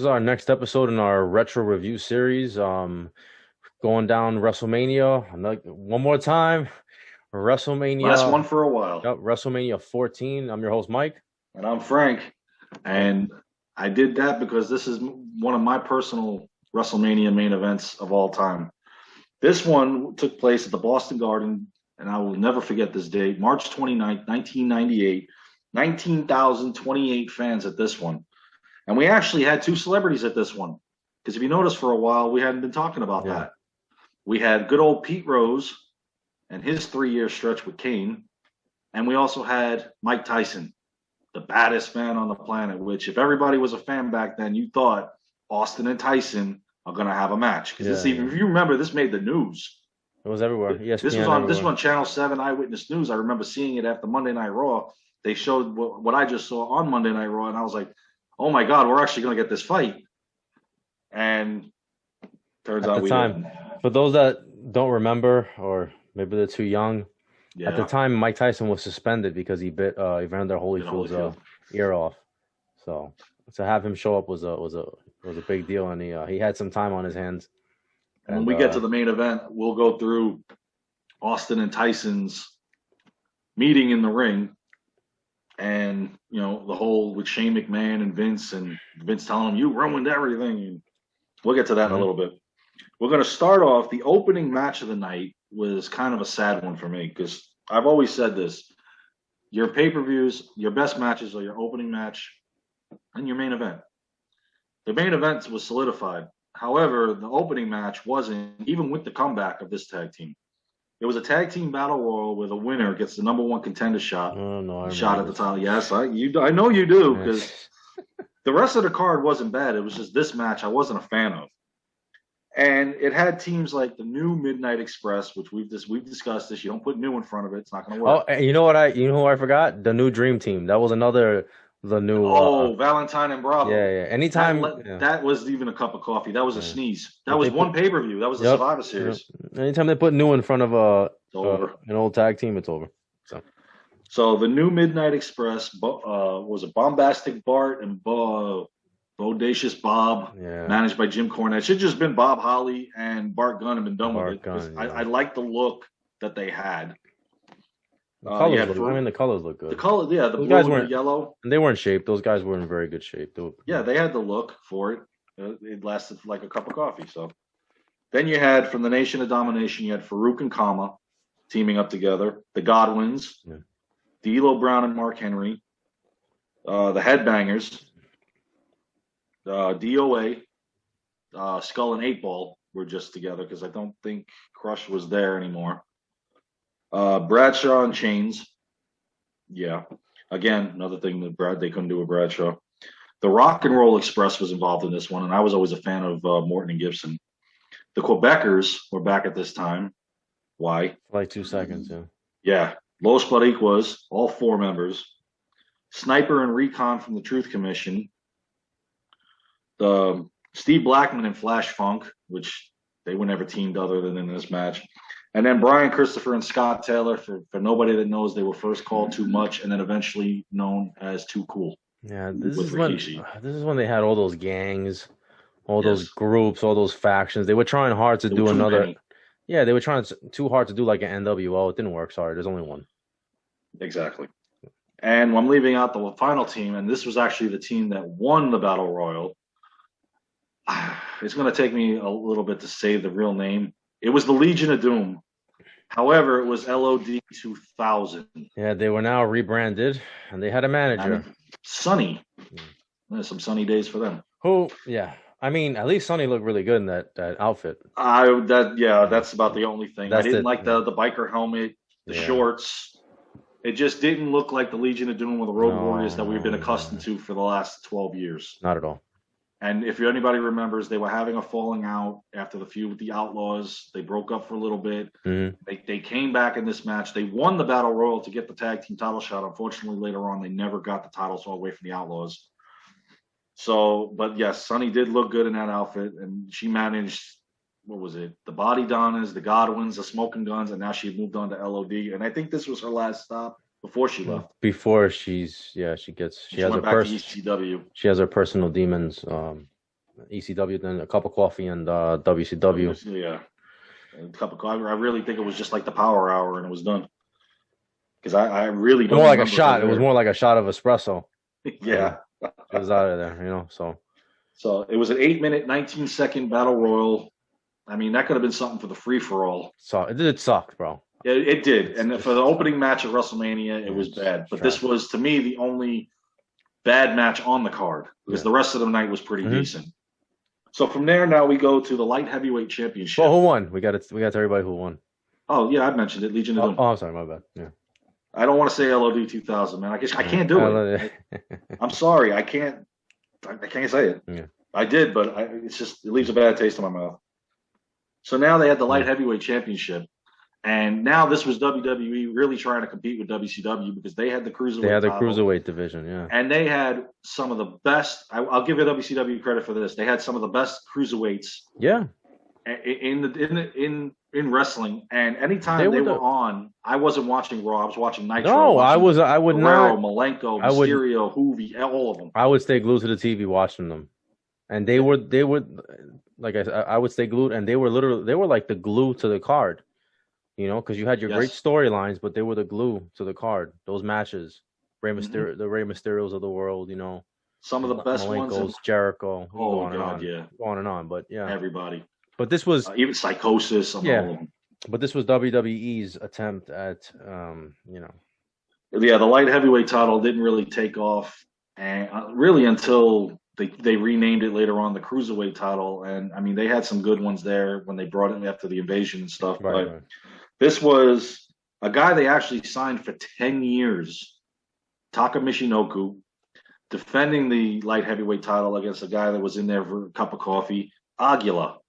our next episode in our retro review series. Going down WrestleMania one more time. Last WrestleMania, one for a while. yep, WrestleMania 14. I'm your host, Mike. And I'm Frank. And I did that because this is one of my personal WrestleMania main events of all time. This one took place at the Boston Garden, and I will never forget this date, March 29th, 1998. 19,028 fans at this one. And we actually had two celebrities at this one. Because if you notice, for a while, we hadn't been talking about that. We had good old Pete Rose and his 3-year stretch with Kane. And we also had Mike Tyson, the baddest man on the planet, which if everybody was a fan back then, you thought Austin and Tyson are going to have a match. Because if you remember, this made the news. It was everywhere. Yes, this was on Channel 7 Eyewitness News. I remember seeing it after Monday Night Raw. They showed what I just saw on Monday Night Raw, and I was like, oh my God, we're actually going to get this fight. And turns out we didn't. For those that don't remember, or maybe they're too young, at the time, Mike Tyson was suspended because he bit Evander Holyfield's ear off. So to have him show up was a big deal, and he had some time on his hands. And when we get to the main event, we'll go through Austin and Tyson's meeting in the ring. And, you know, the whole with Shane McMahon and Vince telling him, you ruined everything. And we'll get to that in a little bit. We're going to start off. The opening match of the night was kind of a sad one for me because I've always said this. Your pay-per-views, your best matches are your opening match and your main event. The main event was solidified. However, the opening match wasn't, even with the comeback of this tag team. It was a tag team battle royal where the winner gets the number one contender shot. Oh, no, shot at the title. Yes, I know you do, because the rest of the card wasn't bad. It was just this match I wasn't a fan of. And it had teams like the new Midnight Express, which we've discussed this. You don't put new in front of it; it's not going to work. Oh, you know who I forgot? The new Dream Team. That was the new. Valentine and Bravo. Yeah. Anytime that was even a cup of coffee. That was a sneeze. That was one pay-per-view. That was the Survivor Series. Anytime they put new in front of an old tag team, it's over. So the new Midnight Express was a Bombastic Bart and Bodacious Bob, managed by Jim Cornette. It should have just been Bob Holly and Bart Gunn, and been done with it. I like the look that they had. The colors look good. The color, the blue and the yellow. And they weren't shaped. Those guys were in very good shape. They had the look for it. It lasted like a cup of coffee. So then you had, from the Nation of Domination, you had Farouk and Kama teaming up together. The Godwins, D'Lo Brown and Mark Henry, the Headbangers, DOA, Skull and 8 Ball were just together because I don't think Crush was there anymore. Bradshaw and Chains. Yeah. Again, another thing that they couldn't do with Bradshaw. The Rock and Roll Express was involved in this one, and I was always a fan of Morton and Gibson. The Quebecers were back at this time. Why? Like 2 seconds, yeah. Yeah. Los Boricuas, all 4 members. Sniper and Recon from the Truth Commission. The Steve Blackman and Flash Funk, which they were never teamed other than in this match. And then Brian Christopher and Scott Taylor, for nobody that knows, they were first called Too Much and then eventually known as Too Cool. Yeah, this is when they had all those gangs, all those groups, all those factions. They were trying hard to do another. Many. Yeah, they were trying too hard to do like an NWO. It didn't work. Sorry, there's only one. Exactly. And I'm leaving out the final team, and this was actually the team that won the Battle Royal. It's going to take me a little bit to say the real name. It was the Legion of Doom. However, it was LOD 2000. Yeah, they were now rebranded, and they had a manager. Sonny. There's some sunny days for them. I mean, at least Sonny looked really good in that outfit. That's about the only thing. I didn't like the biker helmet, the shorts. It just didn't look like the Legion of Doom or the Road Warriors that we've been accustomed to for the last 12 years. Not at all. And if anybody remembers, they were having a falling out after the feud with the Outlaws. They broke up for a little bit. Mm-hmm. They came back in this match. They won the Battle Royal to get the tag team title shot. Unfortunately, later on, they never got the titles all away from the Outlaws. So, but yes, Sonny did look good in that outfit, and she managed, what was it? The Body Donnas, the Godwins, the Smoking Guns, and now she moved on to LOD. And I think this was her last stop before she left. Before she has her ECW. She has her personal demons ECW, then a cup of coffee, and WCW. Yeah, a cup of coffee. I really think it was just like the Power Hour, and it was done. Because I really don't. More like a shot. It was more like a shot of espresso. Yeah, it was out of there, So it was an 8-minute, 19-second battle royal. I mean, that could have been something for the free for all. So it sucked, bro. It did, and for the opening match at WrestleMania, it was bad. But this was, to me, the only bad match on the card because the rest of the night was pretty decent. So from there, now we go to the light heavyweight championship. Well, who won? We got to tell everybody who won. Oh yeah, I mentioned it. Legion of Doom. Oh, sorry, my bad. Yeah. I don't want to say LOD 2000, man. I can't do it. I'm sorry, I can't say it. Yeah. I did, but it leaves a bad taste in my mouth. So now they had the light heavyweight championship, and now this was WWE really trying to compete with WCW because they had the cruiserweight. They had the cruiserweight division, yeah, and they had some of the best. I'll give WCW credit for this. They had some of the best cruiserweights. Yeah. In wrestling, and anytime they were on, I wasn't watching Raw. I was watching Nitro. No, I would Guerrero, not. Malenko, Mysterio, Hoovy, all of them. I would stay glued to the TV watching them, and they were like I would stay glued, and they were like the glue to the card, because you had your great storylines, but they were the glue to the card. Those matches, the Rey Mysterios of the world, some of the best Malenko's, ones. Jericho. Oh God, go on and on, but yeah, everybody. But this was even Psychosis. All of them. But this was WWE's attempt at, Yeah, the light heavyweight title didn't really take off, and really until they renamed it later on the cruiserweight title. And I mean, they had some good ones there when they brought it after the invasion and stuff. But this was a guy they actually signed for 10 years, Taka Michinoku, defending the light heavyweight title against a guy that was in there for a cup of coffee, Aguila.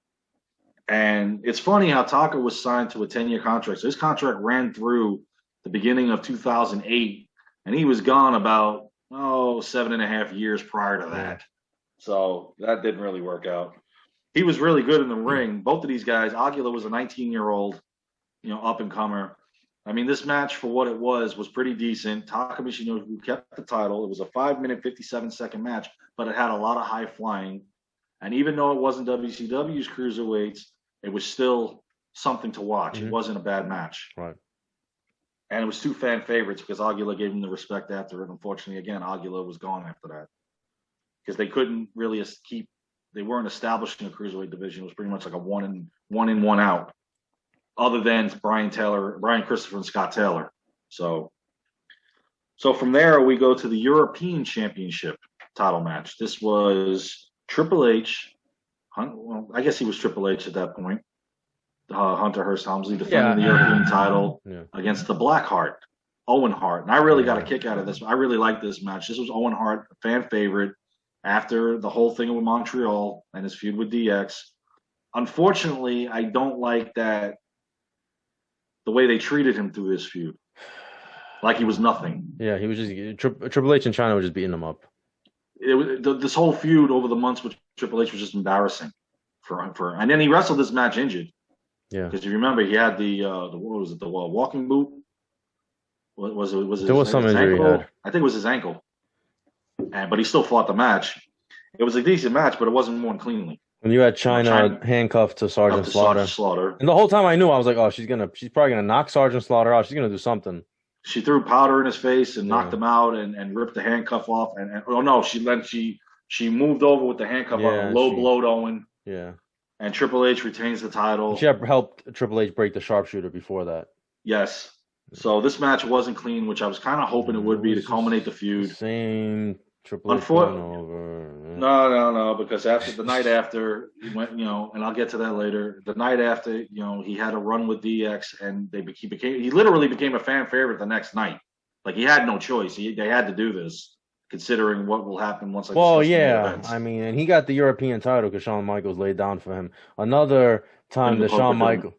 And it's funny how Taka was signed to a 10-year contract. So his contract ran through the beginning of 2008, and he was gone about 7.5 years prior to that. So that didn't really work out. He was really good in the ring. Both of these guys, Aguila was a 19-year-old, up and comer. I mean, this match for what it was pretty decent. Taka Michinoku kept the title. It was a 5-minute, 57-second match, but it had a lot of high flying. And even though it wasn't WCW's cruiserweights, it was still something to watch. It wasn't a bad match. Right. And it was two fan favorites because Aguila gave him the respect after it. Unfortunately, again, Aguila was gone after that because they couldn't really they weren't establishing a cruiserweight division. It was pretty much like a one in, one out, other than Brian Christopher and Scott Taylor. So from there, we go to the European Championship title match. This was Triple H. Well, I guess he was Triple H at that point. Hunter Hearst Helmsley defending the European title against the Blackheart, Owen Hart. And I really got a kick out of this. I really liked this match. This was Owen Hart, a fan favorite, after the whole thing with Montreal and his feud with DX. Unfortunately, I don't like the way they treated him through this feud. Like he was nothing. Yeah, he was just Triple H in China was just beating him up. This whole feud over the months with Triple H was just embarrassing for and then he wrestled this match injured. Yeah, because you remember he had the what was it, the walking boot? What was it? There was some injury he had. I think it was his ankle, but he still fought the match. It was a decent match, but it wasn't won cleanly. When you had China handcuffed to Sergeant Slaughter, and the whole time I knew, I was like, oh, she's probably gonna knock Sergeant Slaughter out. She's gonna do something. She threw powder in his face and knocked him out and ripped the handcuff off. And oh no, she moved over with the handcuff off and blowed Owen. Yeah. And Triple H retains the title. She helped Triple H break the sharpshooter before that. Yes. So this match wasn't clean, which I was kind of hoping it would be to culminate the feud. Same Triple H over. No, because after the night after he went, and I'll get to that later. The night after, he had a run with DX, and he literally became a fan favorite the next night. Like he had no choice. They had to do this, considering what will happen once. I mean, and he got the European title because Shawn Michaels laid down for him. Another time that Shawn Michaels,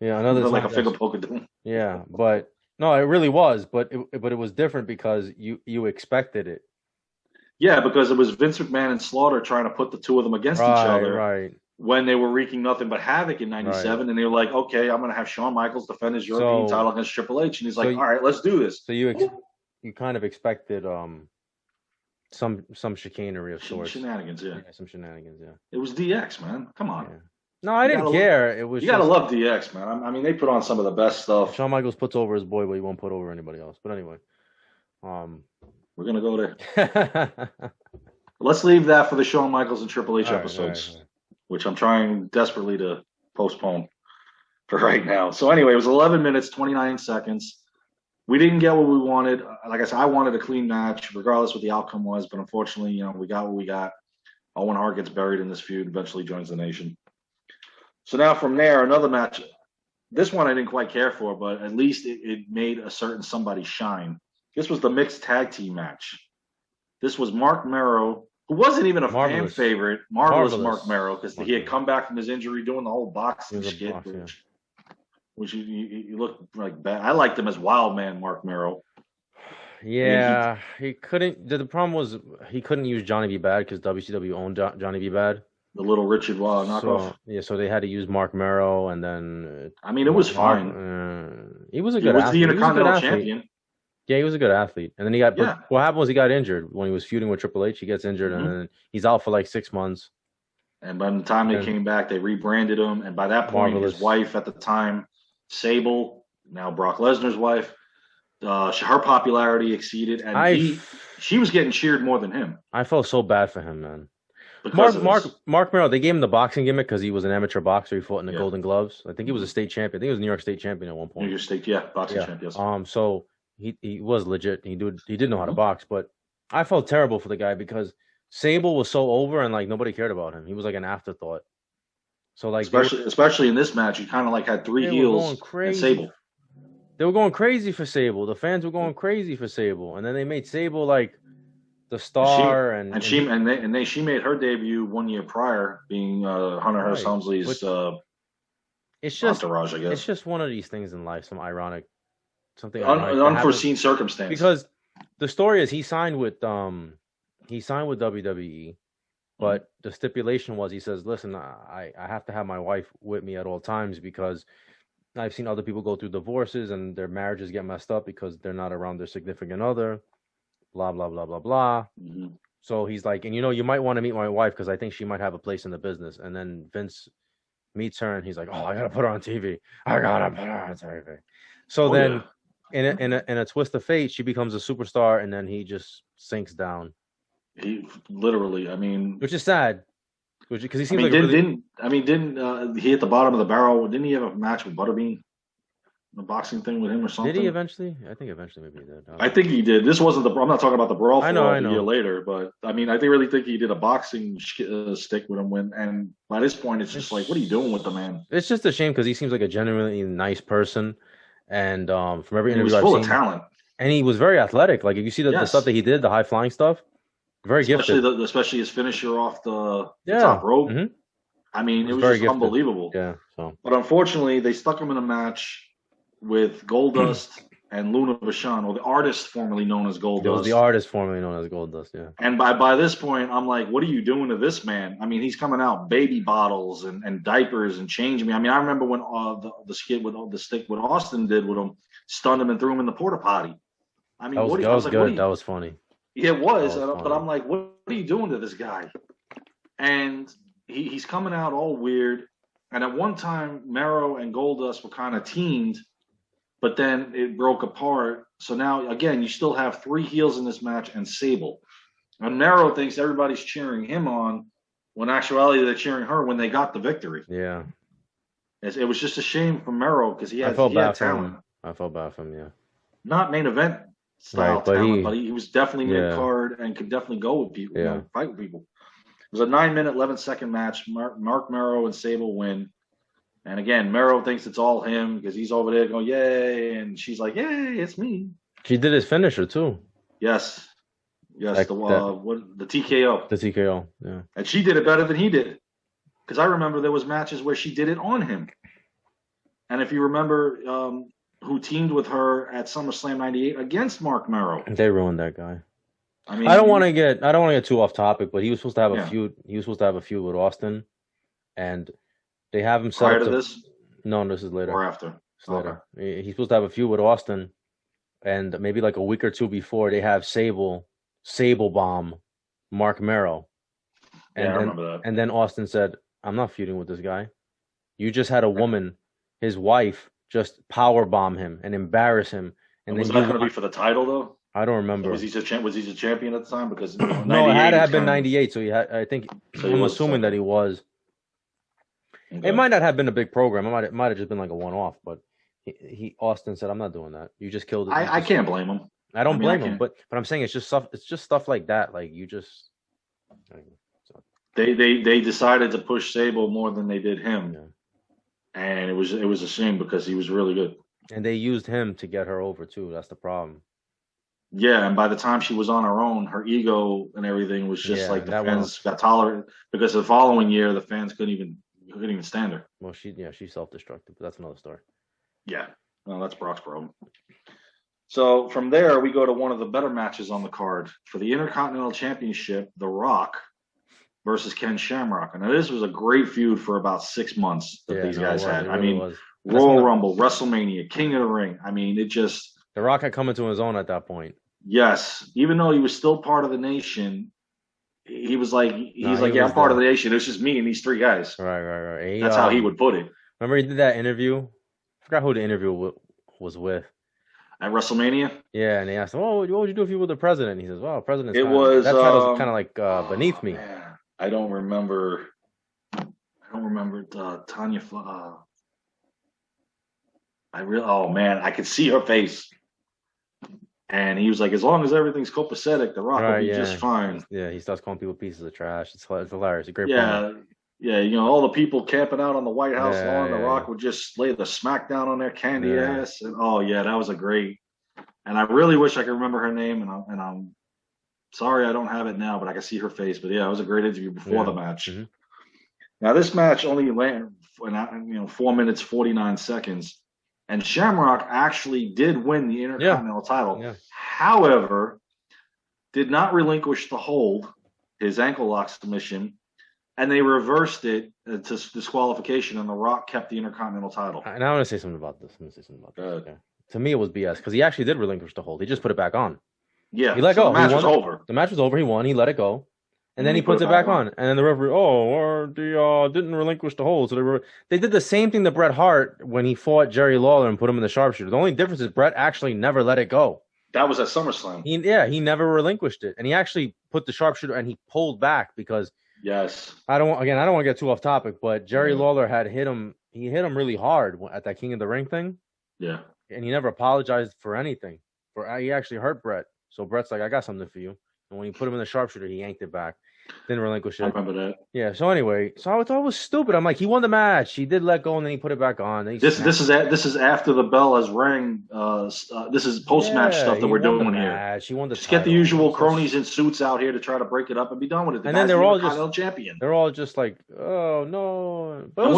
another time like a finger poke at him. Yeah, but no, it really was, but it was different because you expected it. Yeah, because it was Vince McMahon and Slaughter trying to put the two of them against each other when they were wreaking nothing but havoc in '97, and they were like, "Okay, I'm going to have Shawn Michaels defend his European title against Triple H," and he's like, "All right, let's do this." So you kind of expected some chicanery of sorts. Shenanigans, yeah. Some shenanigans, yeah. It was DX, man. Come on. Yeah. No, I didn't care. It was you gotta love DX, man. I mean, they put on some of the best stuff. Shawn Michaels puts over his boy, but he won't put over anybody else. But anyway, we're gonna go there. Let's leave that for the Shawn Michaels and Triple H episodes, which I'm trying desperately to postpone for right now. So anyway, it was 11 minutes, 29 seconds. We didn't get what we wanted. Like I said, I wanted a clean match, regardless what the outcome was. But unfortunately, we got what we got. Owen Hart gets buried in this feud, eventually joins the Nation. So now from there, another match. This one I didn't quite care for, but at least it made a certain somebody shine. This was the mixed tag team match. This was Mark Merrow, who wasn't even a fan favorite. Marvelous Mark Merrow, because he had come back from his injury doing the whole boxing skit, which he looked like bad. I liked him as Wild Man Mark Merrow. Yeah, he couldn't. The problem was he couldn't use Johnny B. Bad because WCW owned Johnny B. Bad. The little Richard Wild knockoff. So they had to use Mark Merrow, and then it was fine. He was a good athlete. He was the Intercontinental champion. Yeah, he was a good athlete. And then he got what happened was he got injured when he was feuding with Triple H. He gets injured, and then he's out for like 6 months. And by the time they came back, they rebranded him. And by that point, his wife at the time, Sable, now Brock Lesnar's wife, her popularity exceeded, and she was getting cheered more than him. I felt so bad for him, man. Mark Merrow, they gave him the boxing gimmick because he was an amateur boxer. He fought in the Golden Gloves. I think he was a state champion. I think he was a New York State champion at one point. New York State, boxing champion. Yes. So he was legit. He did know how to box, but I felt terrible for the guy because Sable was so over and like nobody cared about him. He was like an afterthought. So like especially in this match, you kind of like had three heels and Sable. They were going crazy for Sable. The fans were going crazy for Sable, and then they made Sable like the star, she made her debut 1 year prior, being Hunter Hearst Helmsley's entourage. I guess it's just one of these things in life, something unforeseen circumstance. Because the story is he signed with WWE, but the stipulation was he says, "Listen, I have to have my wife with me at all times because I've seen other people go through divorces and their marriages get messed up because they're not around their significant other." Blah, blah, blah, blah, blah. So he's like, and you might want to meet my wife because I think she might have a place in the business. And then Vince meets her and he's like, oh, I got to put her on TV. I got to put her on TV. So then in a twist of fate, she becomes a superstar and then he just sinks down. He literally, which is sad. Because he seems didn't he hit the bottom of the barrel? Didn't he have a match with Butterbean? The boxing thing with him or something? Did he eventually? I think eventually maybe he did. I think he did. This wasn't I'm not talking about the brawl for a year later, but I really think he did a boxing stick with him and by this point it's just like, what are you doing with the man? It's just a shame because he seems like a genuinely nice person, and from every interview he was full of talent, and he was very athletic. Like if you see the stuff that he did, the high flying stuff, very gifted. Especially his finisher off the top rope. It was just gifted. Unbelievable. Yeah. So, but unfortunately, they stuck him in a match with Goldust and Luna Vachon, or the artist formerly known as Goldust. It was the artist formerly known as Goldust, yeah. And by this point, I'm like, what are you doing to this man? He's coming out baby bottles and diapers and changing me. I remember when the skit with the stick what Austin did with him, stunned him and threw him in the porta potty. That was good. That was funny. Yeah, it was. But I'm like, what are you doing to this guy? And he's coming out all weird. And at one time, Merrow and Goldust were kind of teamed. But then it broke apart. So now, again, you still have three heels in this match and Sable. And Merrow thinks everybody's cheering him on, when in actuality they're cheering her when they got the victory. Yeah. It was just a shame for Merrow because he had talent. I felt bad for him, yeah. Not main event style talent, but he was definitely mid-card and could definitely go with people, fight with people. It was a 9-minute, 11-second match. Mark Merrow and Sable win. And again, Merrow thinks it's all him because he's over there going, yay. And she's like, yay, it's me. She did his finisher, too. Yes. Like the TKO. The TKO, yeah. And she did it better than he did. Because I remember there was matches where she did it on him. And if you remember who teamed with her at SummerSlam 98 against Mark Merrow. They ruined that guy. I don't want to get too off topic, but he was supposed to have a feud. He was supposed to have a feud with Austin. And they have him set prior to this? No, this is later. Or after? Later. He's supposed to have a feud with Austin, and maybe like a week or two before, they have Sable Bomb Mark Merrow. And I remember that. And then Austin said, "I'm not feuding with this guy. You just had a woman, his wife, just powerbomb him and embarrass him." And was then that going to be for the title though? I don't remember. Was he the champion at the time? Because no, it had to have been 98. So he had. I think so I'm assuming that he was. Okay. It might not have been a big program. It might have just been like a one-off. But Austin said, "I'm not doing that. You just killed it." I can't blame him. I don't blame him. But I'm saying it's just stuff like that. Like you just. They decided to push Sable more than they did him, and it was a shame because he was really good. And they used him to get her over too. That's the problem. Yeah, and by the time she was on her own, her ego and everything was just like the fans got tolerant because the following year the fans couldn't even stand her. Well, she's self-destructive, but that's another story. Yeah, well, that's Brock's problem. So from there, we go to one of the better matches on the card for the Intercontinental Championship: The Rock versus Ken Shamrock. And this was a great feud for about 6 months that these guys had. I mean, Royal Rumble, WrestleMania, King of the Ring. I mean, it just... The Rock had come into his own at that point. Yes. Even though he was still part of the nation, he was like, I'm part of the nation. It's just me and these three guys. Right. That's how he would put it. Remember he did that interview? I forgot who the interview was with. At WrestleMania? Yeah, and they asked him, "Oh, what would you do if you were the president?" And he says, "Well, president." That title's kind of like beneath me. Man. I don't remember Tanya. Oh man, I could see her face. And he was like, as long as everything's copacetic, The Rock will be just fine. Yeah, he starts calling people pieces of trash. It's hilarious. A great point. Yeah, you know, all the people camping out on the White House lawn, The Rock would just lay the smackdown on their candy ass. And that was a great. And I really wish I could remember her name, and I'm sorry I don't have it now, but I can see her face. But yeah, it was a great interview before the match. Mm-hmm. Now this match only ran 4 minutes 49 seconds, and Shamrock actually did win the Intercontinental title. Yeah. However, did not relinquish the hold, his ankle lock submission, and they reversed it to disqualification, and The Rock kept the Intercontinental title. And I want to say something about this. Okay. To me, it was BS because he actually did relinquish the hold. He just put it back on. Yeah, he let go. The match was over. The match was over. He won. He let it go, and then he puts it back on. And then the referee, didn't relinquish the hold. So they did the same thing to Bret Hart when he fought Jerry Lawler and put him in the sharpshooter. The only difference is Bret actually never let it go. That was at SummerSlam. He never relinquished it, and he actually put the sharpshooter and he pulled back because. Yes. I don't want to get too off topic, but Jerry Lawler had hit him. He hit him really hard at that King of the Ring thing. Yeah. And he never apologized for anything. He actually hurt Bret. So Bret's like, I got something for you. And when he put him in the sharpshooter, he yanked it back. Didn't relinquish it. I remember that. Yeah. So anyway, I thought it was stupid. I'm like, he won the match. He did let go, and then he put it back on. This is after the bell has rang. This is post match stuff that we're doing here. He won the just get the usual cronies in suits out here to try to break it up and be done with it. And then they're all just champion. They're all just like, oh no. But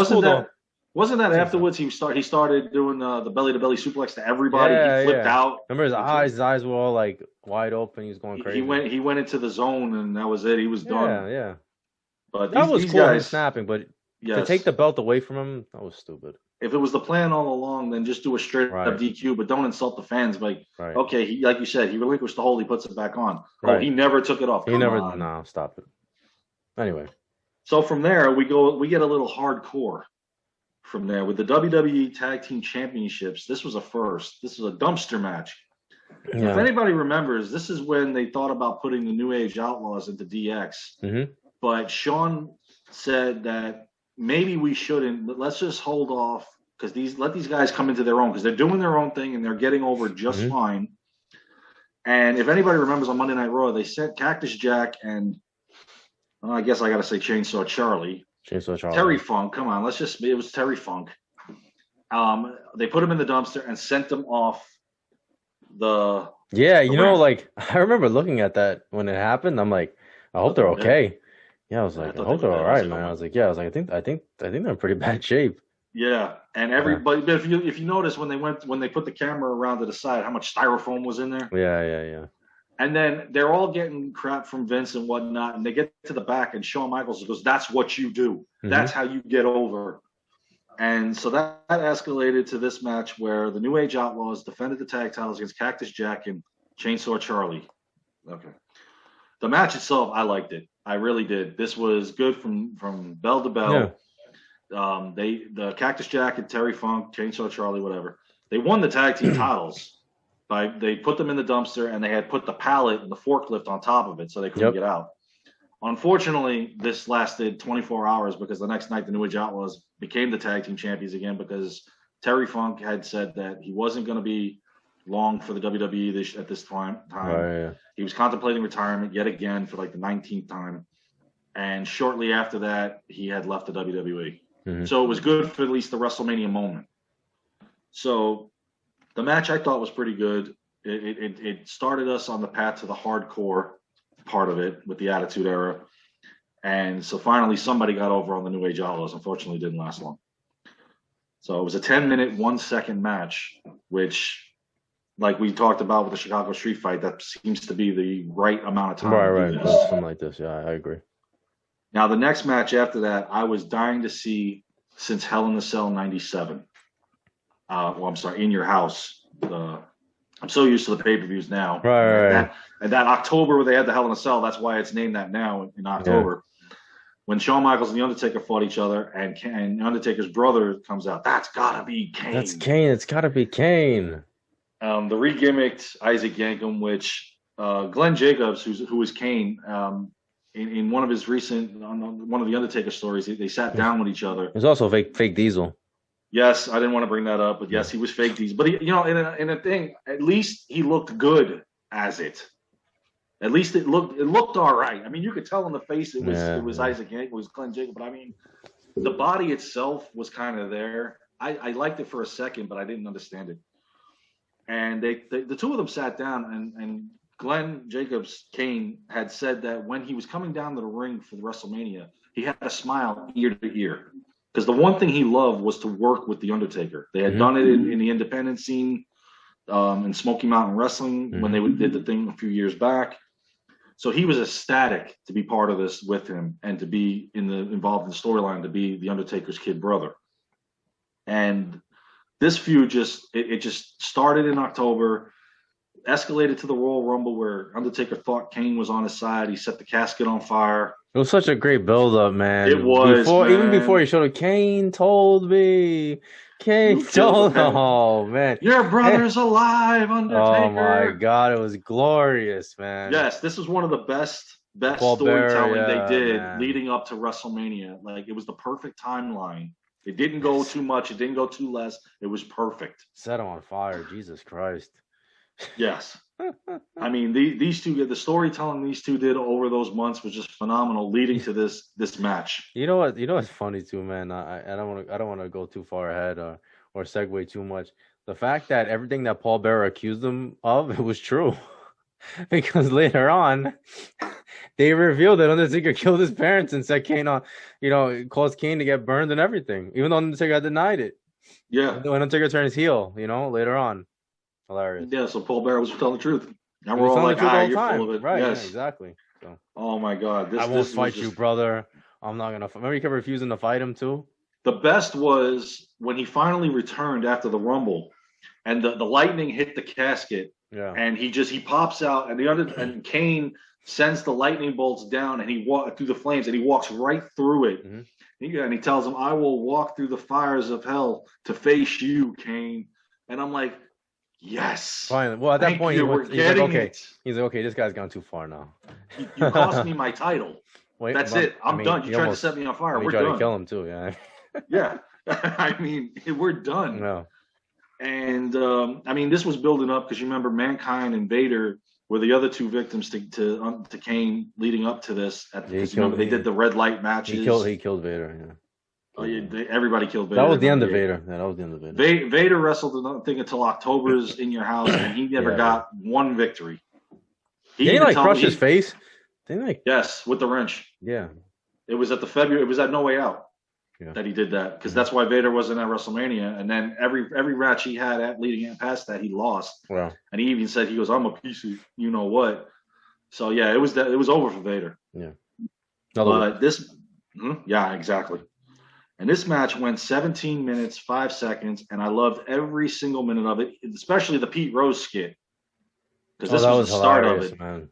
wasn't that afterwards he started doing the belly to belly suplex to everybody? He flipped out. Remember his eyes were all like wide open. He was going crazy. He went into the zone, and that was it. He was done. Yeah. But that was these cool. Guys, him snapping, but to take the belt away from him, that was stupid. If it was the plan all along, then just do a straight up DQ, but don't insult the fans. Okay, like you said, he relinquished the hold, he puts it back on. Oh, he never took it off. No, stop it. Anyway. So from there, we get a little hardcore from there with the WWE Tag Team Championships. This was a first. This was a dumpster match. Yeah. If anybody remembers, this is when they thought about putting the New Age Outlaws into DX. Mm-hmm. But Sean said that maybe we shouldn't, but let's just hold off because let these guys come into their own because they're doing their own thing and they're getting over just fine. And if anybody remembers on Monday Night Raw, they sent Cactus Jack and I guess I got to say Chainsaw Charlie. Terry Funk. Come on, it was Terry Funk. They put him in the dumpster and sent him off the. Yeah, I remember looking at that when it happened. I'm like, I hope they're okay. Yeah, I was like, I hope they're all right, man. I was like, I think they're in pretty bad shape. Yeah, and everybody. But if you notice when they put the camera around to the side, how much styrofoam was in there? Yeah. And then they're all getting crap from Vince and whatnot, and they get to the back, and Shawn Michaels goes, "That's what you do. Mm-hmm. That's how you get over." And so that escalated to this match where the New Age Outlaws defended the tag titles against Cactus Jack and Chainsaw Charlie. Okay. The match itself, I liked it. I really did. This was good from bell to bell. Yeah. The Cactus Jack and Terry Funk, Chainsaw Charlie, whatever. They won the tag team titles they put them in the dumpster and they had put the pallet and the forklift on top of it so they couldn't get out. Unfortunately, this lasted 24 hours because the next night the New Age Outlaws became the tag team champions again because Terry Funk had said that he wasn't going to be long for the WWE at this time. Right. He was contemplating retirement yet again for like the 19th time. And shortly after that, he had left the WWE. Mm-hmm. So it was good for at least the WrestleMania moment. So the match I thought was pretty good. It started us on the path to the hardcore part of it with the Attitude Era. And so finally somebody got over on the New Age Outlaws. Unfortunately, it didn't last long. So it was a 10-minute, 1-second match, which, like we talked about with the Chicago Street Fight, that seems to be the right amount of time. Right. Something like this. Yeah, I agree. Now, the next match after that, I was dying to see since Hell in a Cell 97. In Your House. I'm so used to the pay-per-views now. Right. And that October where they had the Hell in a Cell, that's why it's named that now in October. Yeah. When Shawn Michaels and The Undertaker fought each other and Undertaker's brother comes out, that's got to be Kane. That's Kane. It's got to be Kane. The re-gimmicked Isaac Yankem, which Glenn Jacobs, who is Kane, in one of his recent, on one of the Undertaker stories, they sat down with each other. There's also fake Diesel. Yes, I didn't want to bring that up, but yes, he was fake Diesel. But in a thing, at least he looked good as it. At least it looked all right. I mean, you could tell in the face it was Isaac Yankem, it was Glenn Jacobs, but I mean, the body itself was kind of there. I liked it for a second, but I didn't understand it. And the two of them sat down, and Glenn Jacobs, Kane, had said that when he was coming down to the ring for the WrestleMania, he had a smile ear to ear. Because the one thing he loved was to work with The Undertaker. They had done it in the independent scene in Smoky Mountain Wrestling when they did the thing a few years back. So he was ecstatic to be part of this with him and to be involved in the storyline, to be The Undertaker's kid brother. And this feud just started in October, escalated to the Royal Rumble where Undertaker thought Kane was on his side. He set the casket on fire. It was such a great build-up, man. It was, even before he showed it. Kane told me. Oh, man. Your brother's alive, Undertaker. Oh, my God. It was glorious, man. Yes, this was one of the best storytelling they did leading up to WrestleMania. Like, it was the perfect timeline. It didn't go too much. It didn't go too less. It was perfect. Set him on fire. Jesus Christ. Yes. I mean, these two, the storytelling these two did over those months was just phenomenal, leading to this match. You know what? You know what's funny too, man. I don't want to go too far ahead or segue too much. The fact that everything that Paul Bearer accused him of, it was true, because later on, they revealed that Undertaker killed his parents and set Kane on, caused Kane to get burned and everything, even though Undertaker had denied it. Yeah. When Undertaker turned his heel, later on. Hilarious. Yeah, so Paul Bearer was telling the truth. Now we're all like, you're full of it. Right, yes. Yeah, exactly. So, oh, my God. I won't fight you, brother. I'm not going to fight. Remember he kept refusing to fight him, too? The best was when he finally returned after the Rumble, and the lightning hit the casket, and he pops out, and Kane sends the lightning bolts down, and he walks through the flames, and he walks right through it. Mm-hmm. And he tells him, I will walk through the fires of hell to face you, Kane. And I'm like, yes. Finally. Well, at that point, he's like, okay. He's like, okay, this guy's gone too far now. You cost me my title. That's it. I'm done. You tried to set me on fire. We're done. Tried to kill him too, yeah. Yeah. I mean, we're done. No. And I mean, this was building up because you remember Mankind and Vader were the other two victims to Kane leading up to this. Remember they did the red light matches. He killed Vader. Yeah. Oh yeah, everybody killed Vader. That was the end of Vader. Yeah, that was the end of Vader. Vader wrestled, I think, until October's In Your House, and he never got one victory. He crushed his face. Yes, with the wrench. Yeah. It was at No Way Out that he did that, because that's why Vader wasn't at WrestleMania. And then every match he had leading past that, he lost. Wow. And he even said, I'm a piece of you know what. So yeah, it was over for Vader. Yeah. Yeah, exactly. And this match went 17 minutes, 5 seconds, and I loved every single minute of it, especially the Pete Rose skit. Because this was the start of it. Man.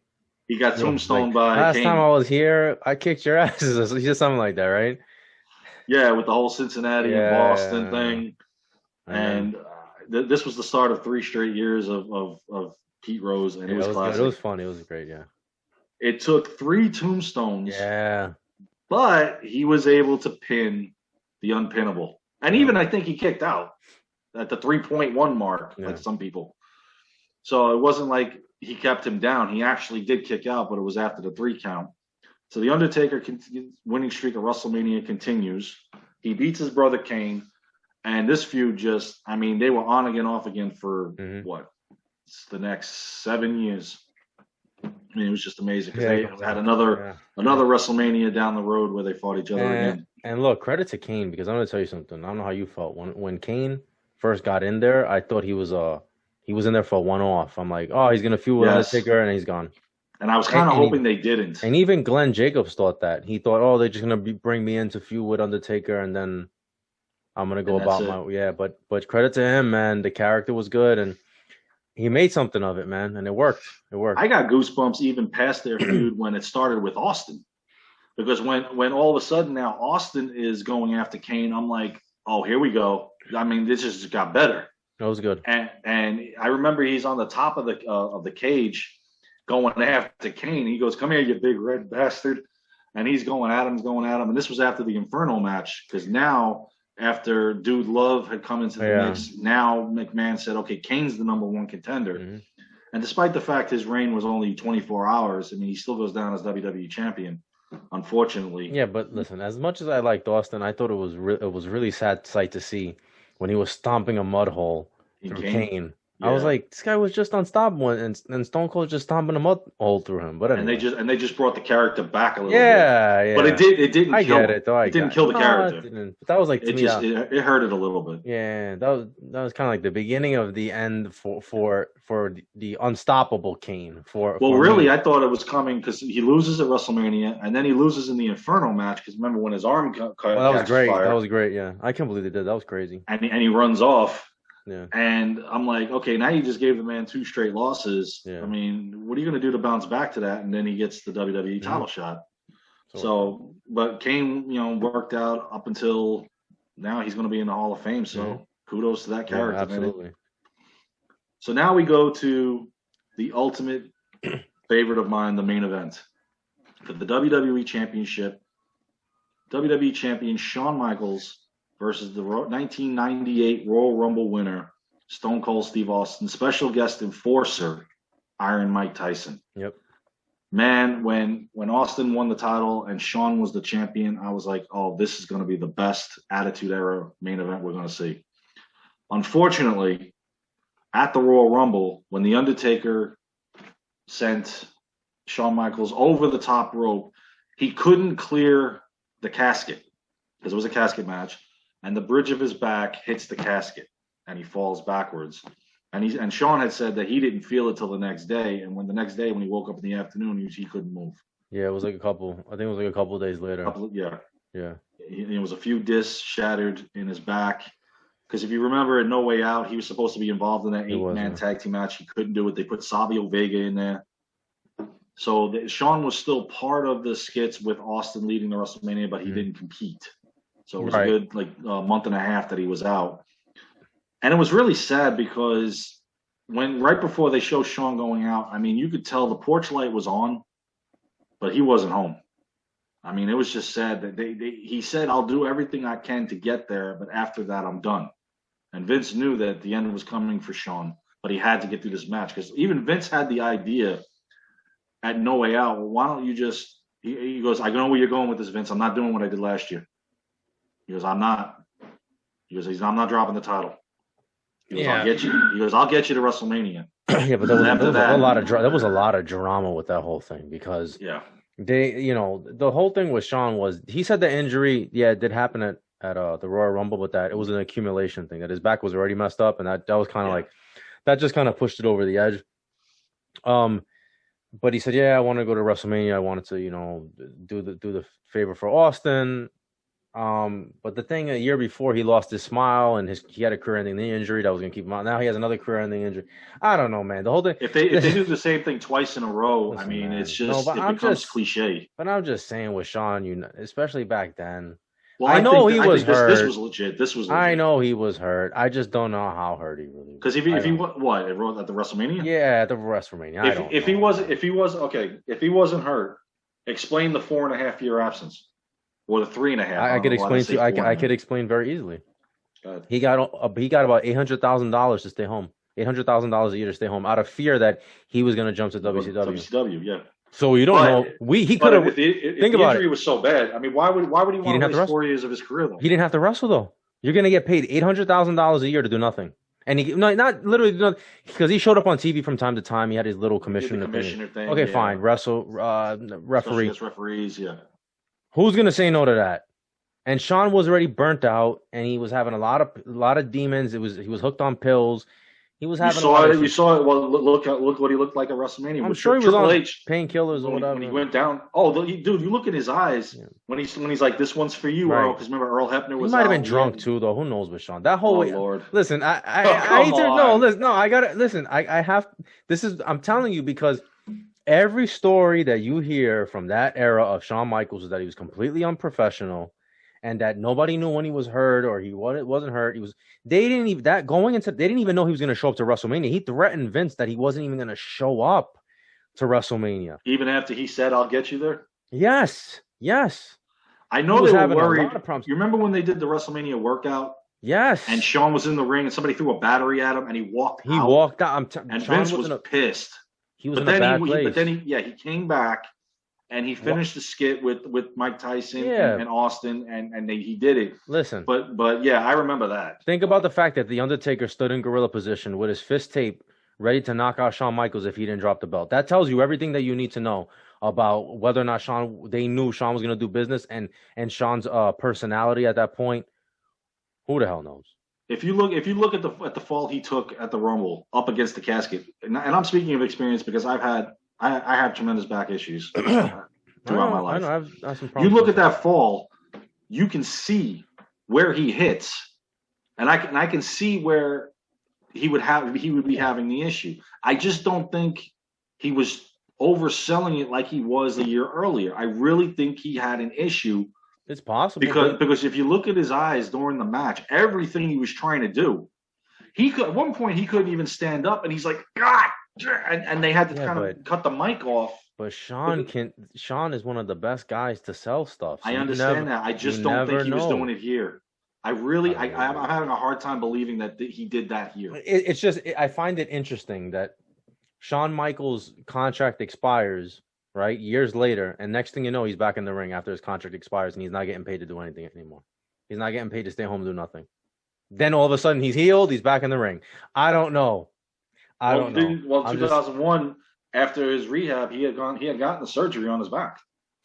He got Like, tombstoned by last time Kane. I was here, I kicked your asses. He said something like that, right? Yeah, with the whole Cincinnati and Boston Yeah. thing, And then, and this was the start of 3 straight years of Pete Rose, and it yeah, it was was good. It was classic. funny. It was great. Yeah. It took 3 tombstones, Yeah. but he was able to pin the unpinnable, and Yeah. even I think he kicked out at the 3.1 mark, Yeah. like some people. So it wasn't like he kept him down. He actually did kick out, but it was after the 3 count. So the Undertaker winning streak of WrestleMania continues. He beats his brother Kane, and this feud just, I mean, they were on again, off again for what? It's the next 7 years. I mean, it was just amazing because they had another WrestleMania down the road where they fought each other again. And look, credit to Kane, because I'm gonna tell you something. I don't know how you felt when Kane first got in there. I thought he was in there for a one-off. I'm like, oh, he's gonna feud with Undertaker, and he's gone. And I was kind of hoping they didn't. And even Glenn Jacobs thought that. He thought, oh, they're just gonna bring me in to feud with Undertaker, and then I'm gonna go about my But credit to him, man. The character was good, and he made something of it, man, and it worked. It worked. I got goosebumps even past their feud when it started with Austin, because when all of a sudden now Austin is going after Kane, I'm like, oh, here we go. I mean, this just got better. That was good. And I remember he's on the top of the cage going after Kane. He goes, "Come here, you big red bastard!" And he's going at him, And this was after the Inferno match, because now after Dude Love had come into the mix, now McMahon said, "Okay, Kane's the #1 contender." Mm-hmm. And despite the fact his reign was only 24 hours, I mean, he still goes down as WWE champion, unfortunately. Yeah, but listen, as much as I liked Austin, I thought it was really sad sight to see when he was stomping a mud hole through Kane. Yeah. I was like, this guy was just unstoppable, and Stone Cold just stomping a mud hole through him. But anyway. And they just brought the character back a little bit. Yeah. But it didn't. I get it though. It didn't kill the character. It didn't. But that was like it hurt it a little bit. Yeah, that was kind of like the beginning of the end for the unstoppable Kane. Really, I thought it was coming because he loses at WrestleMania, and then he loses in the Inferno match. Because remember when his arm that was great. Fire, that was great. Yeah, I can't believe they did. That was crazy. And he runs off. Yeah. And I'm like, okay, now you just gave the man 2 straight losses. Yeah. I mean, what are you going to do to bounce back to that? And then he gets the WWE title shot. So, but Kane, worked out up until now. He's going to be in the Hall of Fame. So kudos to that character. Yeah, absolutely. So now we go to the ultimate favorite of mine, the main event. For the WWE Championship, WWE Champion Shawn Michaels versus the 1998 Royal Rumble winner, Stone Cold Steve Austin, special guest enforcer, Iron Mike Tyson. Yep. Man, when Austin won the title and Shawn was the champion, I was like, oh, this is going to be the best Attitude Era main event we're going to see. Unfortunately, at the Royal Rumble, when The Undertaker sent Shawn Michaels over the top rope, he couldn't clear the casket because it was a casket match. And the bridge of his back hits the casket, and he falls backwards. And Shawn had said that he didn't feel it till the next day. And when he woke up in the afternoon, he couldn't move. Yeah, it was like a couple of days later. Yeah. It was a few discs shattered in his back. Because if you remember, at No Way Out, he was supposed to be involved in that 8-man tag team match. He couldn't do it. They put Savio Vega in there. So Shawn was still part of the skits with Austin leading the WrestleMania, but he didn't compete. So it was a good month and a half that he was out. And it was really sad because right before they show Shawn going out, I mean, you could tell the porch light was on, but he wasn't home. I mean, it was just sad that he said, I'll do everything I can to get there, but after that, I'm done. And Vince knew that the end was coming for Shawn, but he had to get through this match because even Vince had the idea at No Way Out, well, why don't you just, he goes, I know where you're going with this, Vince. I'm not doing what I did last year. He goes, I'm not. He goes, I'm not dropping the title. He goes, I'll get you. He goes, I'll get you to WrestleMania. Yeah, but there was a lot of drama with that whole thing because they, the whole thing with Shawn was he said the injury, it did happen at the Royal Rumble, but that it was an accumulation thing, that his back was already messed up, and that was kind of like that just kind of pushed it over the edge. But he said, I want to go to WrestleMania. I wanted to, do the favor for Austin. But the thing, a year before, he lost his smile and he had a career-ending knee injury that was going to keep him out. Now he has another career-ending injury. I don't know, man. The whole thing. If they do the same thing twice in a row, Listen, I mean, man. it's just it becomes cliche. But I'm just saying with Sean, especially back then. Well, I know he was hurt. This was legit. I know he was hurt. I just don't know how hurt he really was. Because if he what at the WrestleMania? Yeah, at the WrestleMania. If he wasn't hurt, explain the 4.5 year absence or the 3.5. I could explain very easily. He got about $800,000 to stay home. $800,000 a year to stay home out of fear that he was going to jump to WCW. WCW, yeah. So you don't know. He could have. If the injury was so bad, I mean, why would he want to waste 4 years of his career though? He didn't have to wrestle though. You're going to get paid $800,000 a year to do nothing, and not literally do nothing, because he showed up on TV from time to time. He had his little commissioner thing. Okay, fine. Wrestle, referee. Referees, yeah. Who's going to say no to that? And Sean was already burnt out, and he was having a lot of demons. He was hooked on pills. He was having. You saw it. Well, look what he looked like at WrestleMania. I'm sure he was on painkillers or whatever. When he went down. Oh, dude, you look in his eyes when he's like, "This one's for you, Earl." Because remember, Earl Hebner was. He might have been drunk too, though. Who knows with Sean? That whole. Oh Lord. Listen, I gotta listen. I have. I'm telling you, because every story that you hear from that era of Shawn Michaels is that he was completely unprofessional, and that nobody knew when he was hurt or he wasn't hurt. They didn't even know he was going to show up to WrestleMania. He threatened Vince that he wasn't even going to show up to WrestleMania. Even after he said, "I'll get you there." Yes. I know they were worried. You remember when they did the WrestleMania workout? Yes. And Shawn was in the ring and somebody threw a battery at him and he walked out. He walked out. And Vince was pissed. He was in a bad place. But then he came back. And he finished the skit with Mike Tyson and Austin, and he did it. Listen. But yeah, I remember that. Think about the fact that The Undertaker stood in gorilla position with his fist taped, ready to knock out Shawn Michaels if he didn't drop the belt. That tells you everything that you need to know about whether or not they knew Shawn was going to do business, and Shawn's personality at that point. Who the hell knows? If you look at the fall he took at the Rumble up against the casket, and I'm speaking of experience because I have tremendous back issues throughout my life. I have some problems. You look at that fall, you can see where he hits, and I can see where he would be having the issue. I just don't think he was overselling it like he was a year earlier. I really think he had an issue. It's possible because if you look at his eyes during the match, everything he was trying to do, at one point he couldn't even stand up, and he's like, God. And they had to kind of cut the mic off. But Sean is one of the best guys to sell stuff. So I understand that. I just don't think he was doing it here. I'm having a hard time believing that he did that here. It's just I find it interesting that Shawn Michaels' contract expires, right, years later, and next thing you know, he's back in the ring after his contract expires, and he's not getting paid to do anything anymore. He's not getting paid to stay home and do nothing. Then all of a sudden, he's healed. He's back in the ring. I don't know. I don't know. Well, 2001, after his rehab, he had gotten the surgery on his back.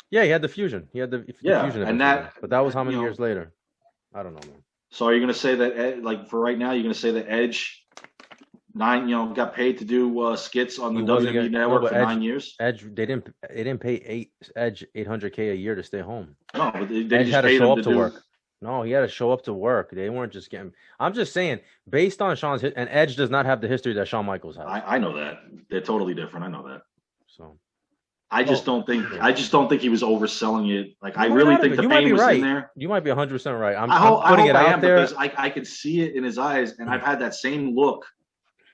Yeah, he had the fusion. Fusion, but that was how many years later? I don't know, man. So are you going to say that, like for right now, you're going to say that Edge got paid to do skits on the WWE Network for 9 years? Edge, they didn't pay Edge $800K a year to stay home. No, but they Edge just had to paid show him up to work. No, he had to show up to work. They weren't just getting. I'm just saying, based on Shawn's and Edge does not have the history that Shawn Michaels has. I know that they're totally different. I know that. So, I just don't think he was overselling it. Like I really think the pain was in there. You might be 100% right. I'm putting it out there because I can see it in his eyes, and I've had that same look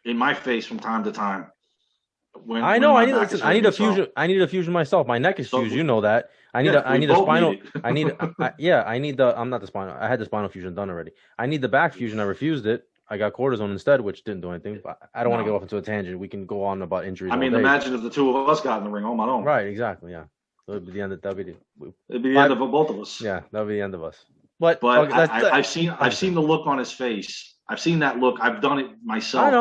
in my face from time to time. I need a fusion. I need a fusion myself. My neck is fused. You know that. I need a spinal. I'm not the spinal. I had the spinal fusion done already. I need the back fusion. I refused it. I got cortisone instead, which didn't do anything. But I don't want to get off into a tangent. We can go on about injuries. I mean, imagine if the two of us got in the ring on my own. Right. Exactly. Yeah. It'd be the end of both of us. Yeah, that would be the end of us. But okay, I've seen the look on his face. I've seen that look. I've done it myself. I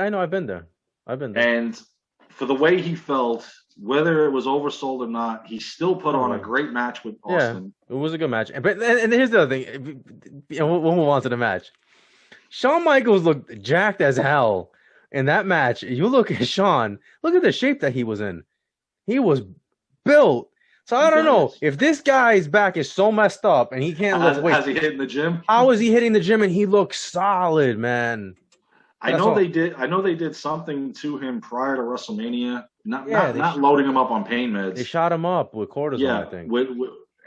know. I've been there. And for the way he felt, whether it was oversold or not, he still put on a great match with Austin. Yeah, it was a good match. But here's the other thing. We'll move on to the match. Shawn Michaels looked jacked as hell in that match. You look at Shawn. Look at the shape that he was in. He was built So I don't know if this guy's back is so messed up and he can't lift weights. Has he hit in the gym? How is he hitting the gym and he looks solid, man? I know they did something to him prior to WrestleMania. Not loading him up on pain meds. They shot him up with cortisone, I think.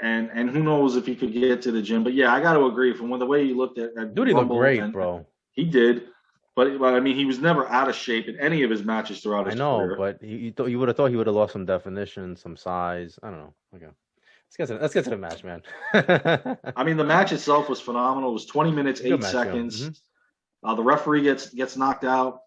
And who knows if he could get to the gym. But yeah, I got to agree from the way he looked at Dude, he looked great, bro. He did. But I mean, he was never out of shape in any of his matches throughout his career. But you would have thought he would have lost some definition, some size. I don't know. Okay. Let's get to the match, man. I mean, the match itself was phenomenal. It was 20 minutes, 8 seconds. Mm-hmm. The referee gets knocked out.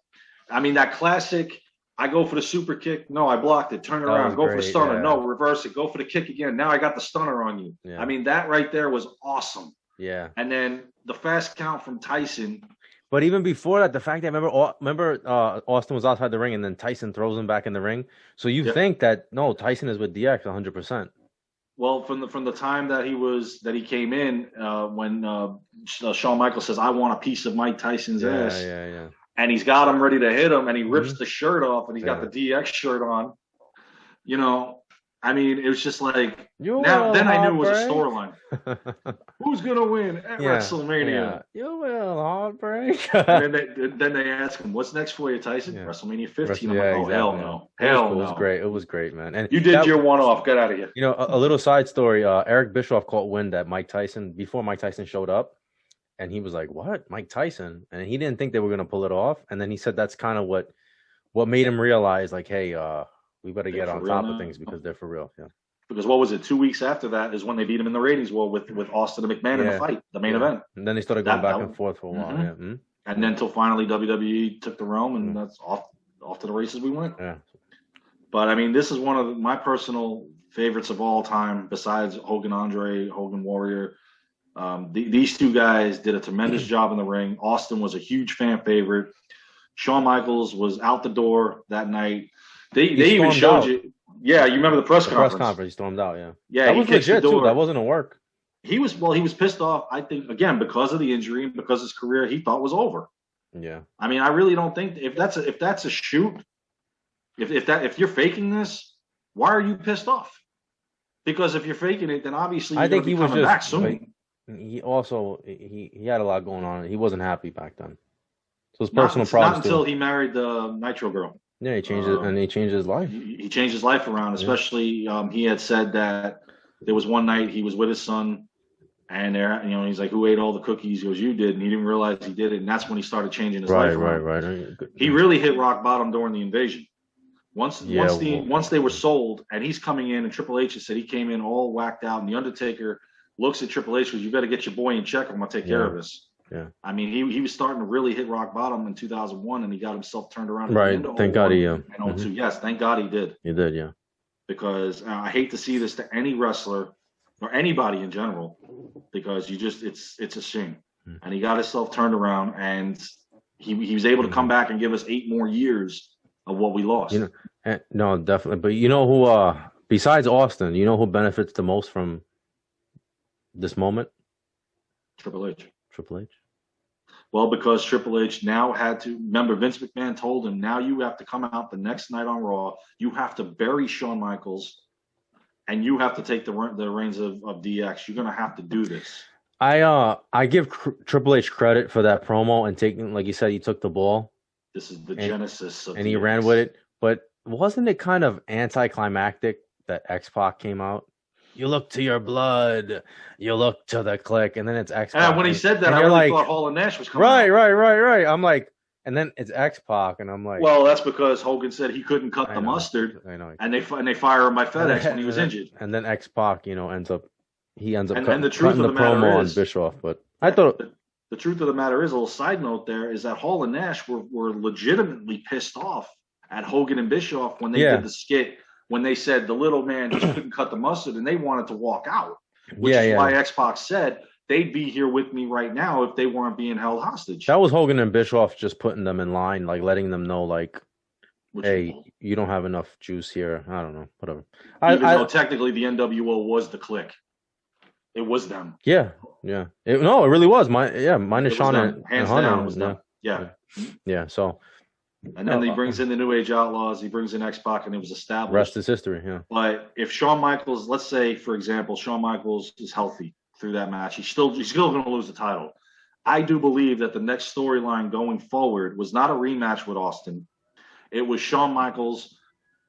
I mean, that classic, I go for the super kick. No, I blocked it. Turn it around. Go for the stunner. Yeah. No, reverse it. Go for the kick again. Now I got the stunner on you. Yeah. I mean, that right there was awesome. Yeah. And then the fast count from Tyson. But even before that, the fact that remember Austin was outside the ring and then Tyson throws him back in the ring. So you think that Tyson is with DX 100%. Well, from the time that he came in, when Shawn Michaels says, "I want a piece of Mike Tyson's ass," and he's got him ready to hit him, and he rips the shirt off, and he's got the DX shirt on. You know, I mean, it was just like then I knew it was a storyline. Who's gonna win at WrestleMania? You will, Heartbreak. And then they ask him, "What's next for you, Tyson?" WrestleMania 15. I'm like, "Oh, hell no, hell no!" It was great, man. And you did your one-off. Get out of here. You know, a little side story. Eric Bischoff caught wind that Mike Tyson before Mike Tyson showed up, and he was like, "What, Mike Tyson?" And he didn't think they were gonna pull it off. And then he said that's kind of what made him realize, like, hey, we better get on top of things because they're for real. Yeah. Because what was it? 2 weeks after that is when they beat him in the ratings war with Austin and McMahon in the fight, the main event. And then they started going back and forth for a while. Mm-hmm. Yeah. Mm-hmm. And then until finally WWE took the realm, and that's off to the races we went. Yeah. But I mean, this is one of my personal favorites of all time, besides Hogan Warrior. These two guys did a tremendous job in the ring. Austin was a huge fan favorite. Shawn Michaels was out the door that night. They even showed you. Yeah, you remember the press conference. He stormed out, yeah. Yeah, that was legit, too. That wasn't a work. He was pissed off, I think, again, because of the injury and because his career he thought was over. Yeah. I mean, I really don't think if that's a shoot, if you're faking this, why are you pissed off? Because if you're faking it, then obviously I think he was just back soon. He also he had a lot going on. He wasn't happy back then. So his personal problems. Not until he married the Nitro girl. Yeah, he changed it, and he changed his life. He changed his life around, especially he had said that there was one night he was with his son, and he's like, "Who ate all the cookies?" He goes, "You did," and he didn't realize he did it, and that's when he started changing his life around. Right. He really hit rock bottom during the invasion. Once they were sold, and he's coming in, and Triple H said he came in all whacked out, and the Undertaker looks at Triple H and goes, "You better get your boy in check. I'm gonna take care of this." Yeah. I mean, he was starting to really hit rock bottom in 2001, and he got himself turned around. Right. Thank God he. Mm-hmm. Yes, thank God he did. He did, yeah. Because I hate to see this to any wrestler or anybody in general, because it's a shame. Mm-hmm. And he got himself turned around, and he was able to come back and give us 8 more years of what we lost. No, definitely. But you know who, besides Austin, you know who benefits the most from this moment? Triple H. Well, because Triple H now had to remember, Vince McMahon told him, now you have to come out the next night on Raw. You have to bury Shawn Michaels, and you have to take the reins of DX. You're going to have to do this. I give Triple H credit for that promo and taking, like you said, he took the ball. This is the genesis of and DX. He ran with it. But wasn't it kind of anticlimactic that X-Pac came out? You look to your blood, you look to the click, and then it's X-Pac. And when he said that, I really thought Hall and Nash was coming out. Right. I'm like, and then it's X-Pac, and I'm like, well, that's because Hogan said he couldn't cut the mustard. I know. And they fire him by FedEx when he was injured. And then X-Pac, ends up and cutting the truth of the matter on Bischoff. But I thought the truth of the matter is, a little side note there, is that Hall and Nash were legitimately pissed off at Hogan and Bischoff when they did the skit. When they said the little man just couldn't cut the mustard and they wanted to walk out, which is why X-Pac said they'd be here with me right now if they weren't being held hostage. That was Hogan and Bischoff just putting them in line, like letting them know, like, hey, you don't have enough juice here. I don't know, whatever. Even though technically the NWO was the clique. It was them. Yeah. It really was. Minus Shawn and Hunter. Yeah. So And then he brings in the New Age Outlaws. He brings in X-Pac, and it was established. Rest is history, yeah. But if Shawn Michaels, let's say, for example, Shawn Michaels is healthy through that match, he's still going to lose the title. I do believe that the next storyline going forward was not a rematch with Austin. It was Shawn Michaels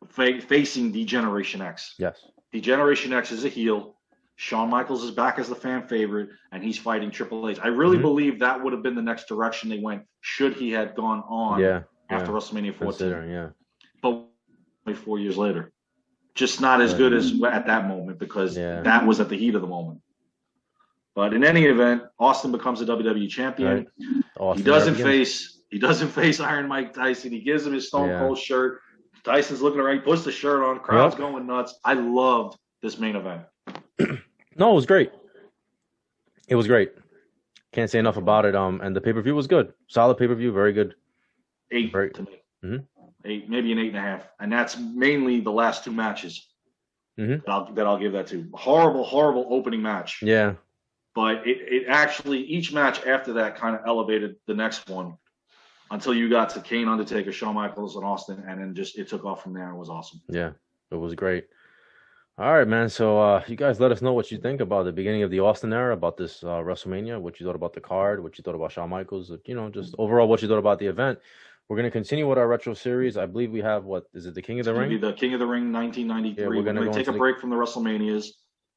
facing D-Generation X. Yes. D-Generation X is a heel. Shawn Michaels is back as the fan favorite, and he's fighting Triple H. I really believe that would have been the next direction they went should he had gone on after WrestleMania 14. But 4 years later. Just not as good as at that moment because that was at the heat of the moment. But in any event, Austin becomes a WWE champion. Right. He doesn't face Iron Mike Tyson. He gives him his Stone Cold shirt. Tyson's looking around. He puts the shirt on. Crowd's going nuts. I loved this main event. No, it was great. It was great. Can't say enough about it. And the pay-per-view was good. Solid pay-per-view. Very good. 8 to me. 8, maybe an 8.5. And that's mainly the last 2 matches that I'll give that to. Horrible opening match. Yeah. But it actually, each match after that kind of elevated the next one until you got to Kane, Undertaker, Shawn Michaels, and Austin, and then just it took off from there. It was awesome. Yeah, it was great. All right, man. So you guys let us know what you think about the beginning of the Austin era, about this WrestleMania, what you thought about the card, what you thought about Shawn Michaels, just overall what you thought about the event. We're going to continue with our retro series. I believe we have, what is it, the King of the Ring? It's going to be the King of the Ring 1993. Yeah, we're going to take a break from the WrestleManias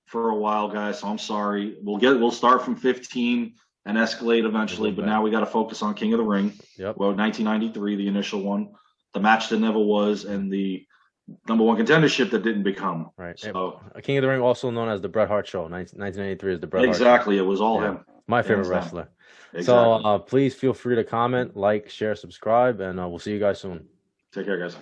for a while, guys. So I'm sorry. We'll start from 15 and escalate eventually, but now we got to focus on King of the Ring. Yep. Well, 1993, the initial one, the match that never was, and the number 1 contendership that didn't become. Right. So King of the Ring, also known as the Bret Hart Show. 1993 is the Bret Hart Show. Exactly. It was all him. My favorite wrestler. Exactly. So please feel free to comment, like, share, subscribe, and we'll see you guys soon. Take care, guys.